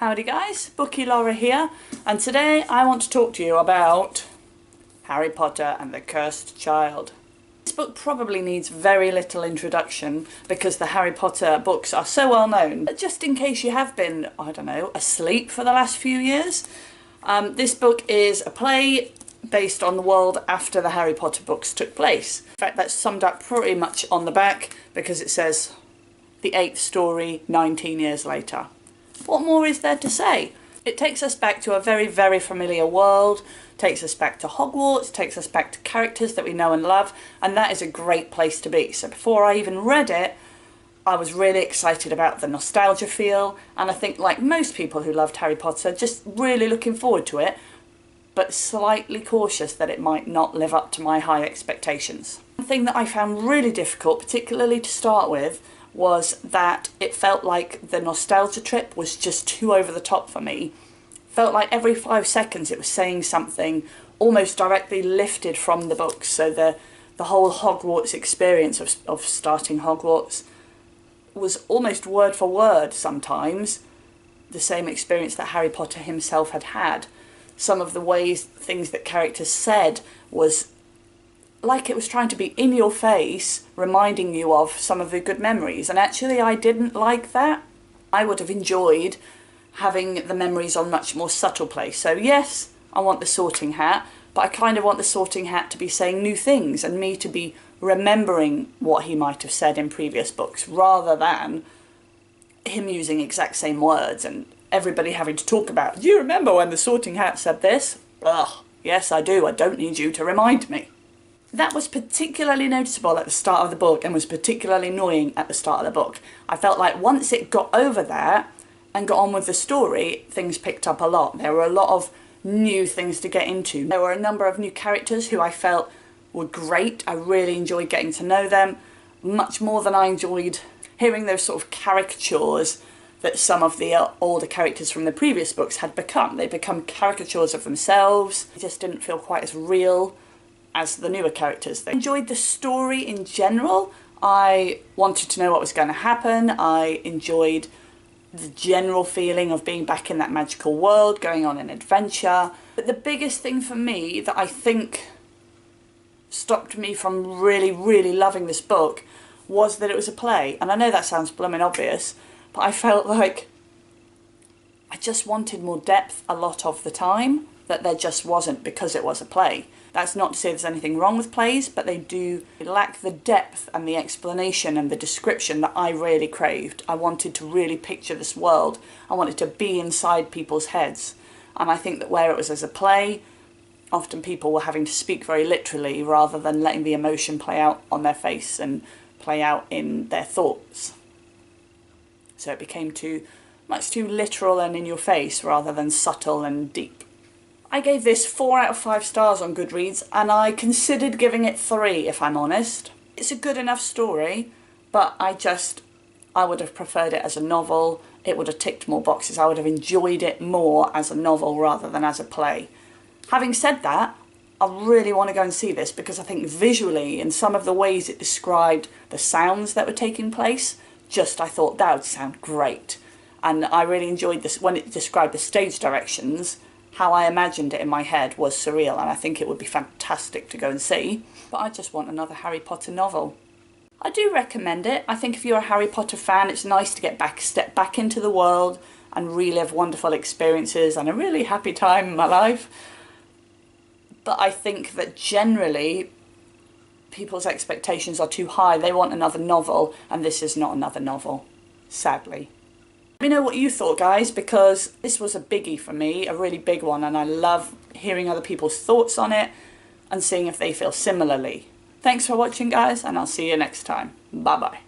Howdy guys, Bookie Laura here, and today I want to talk to you about Harry Potter and the Cursed Child. This book probably needs very little introduction because the Harry Potter books are so well known. But just in case you have been, I don't know, asleep for the last few years, this book is a play based on the world after the Harry Potter books took place. In fact, that's summed up pretty much on the back because it says the 8th story 19 years later. What more is there to say? It takes us back to a very, very familiar world, takes us back to Hogwarts, takes us back to characters that we know and love, and that is a great place to be. So before I even read it, I was really excited about the nostalgia feel, and I think like most people who loved Harry Potter, just really looking forward to it, but slightly cautious that it might not live up to my high expectations. One thing that I found really difficult, particularly to start with, was that it felt like the nostalgia trip was just too over the top for me. Felt like every 5 seconds it was saying something almost directly lifted from the books. So the whole Hogwarts experience of starting Hogwarts was almost word for word sometimes the same experience that Harry Potter himself had had. Some of the things that characters said was like it was trying to be in your face, reminding you of some of the good memories. And actually I didn't like that. I would have enjoyed having the memories on much more subtle place. So yes, I want the Sorting Hat, but I kind of want the Sorting Hat to be saying new things and me to be remembering what he might have said in previous books, rather than him using exact same words and everybody having to talk about, do you remember when the Sorting Hat said this? Ugh, yes I do, I don't need you to remind me. That was particularly noticeable at the start of the book and was particularly annoying at the start of the book. I felt like once it got over there and got on with the story, things picked up a lot. There were a lot of new things to get into. There were a number of new characters who I felt were great. I really enjoyed getting to know them, much more than I enjoyed hearing those sort of caricatures that some of the older characters from the previous books had become. They'd become caricatures of themselves. They just didn't feel quite as real as the newer characters. I enjoyed the story in general. I wanted to know what was going to happen. I enjoyed the general feeling of being back in that magical world, going on an adventure. But the biggest thing for me that I think stopped me from really, really loving this book was that it was a play. And I know that sounds blooming obvious, but I felt like I just wanted more depth a lot of the time that there just wasn't because it was a play. That's not to say there's anything wrong with plays, but they do lack the depth and the explanation and the description that I really craved. I wanted to really picture this world. I wanted to be inside people's heads. And I think that where it was as a play, often people were having to speak very literally rather than letting the emotion play out on their face and play out in their thoughts. So it became much too literal and in your face rather than subtle and deep. I gave this 4 out of 5 stars on Goodreads, and I considered giving it 3 if I'm honest. It's a good enough story, but I would have preferred it as a novel. It would have ticked more boxes. I would have enjoyed it more as a novel rather than as a play. Having said that, I really want to go and see this because I think visually, in some of the ways it described the sounds that were taking place, I thought that would sound great. And I really enjoyed this when it described the stage directions. How I imagined it in my head was surreal, and I think it would be fantastic to go and see. But I just want another Harry Potter novel. I do recommend it. I think if you're a Harry Potter fan, it's nice to step back into the world and relive wonderful experiences and a really happy time in my life. But I think that generally people's expectations are too high. They want another novel, and this is not another novel, sadly. Let me know what you thought, guys, because this was a biggie for me, a really big one, and I love hearing other people's thoughts on it and seeing if they feel similarly. Thanks for watching, guys, and I'll see you next time. Bye-bye.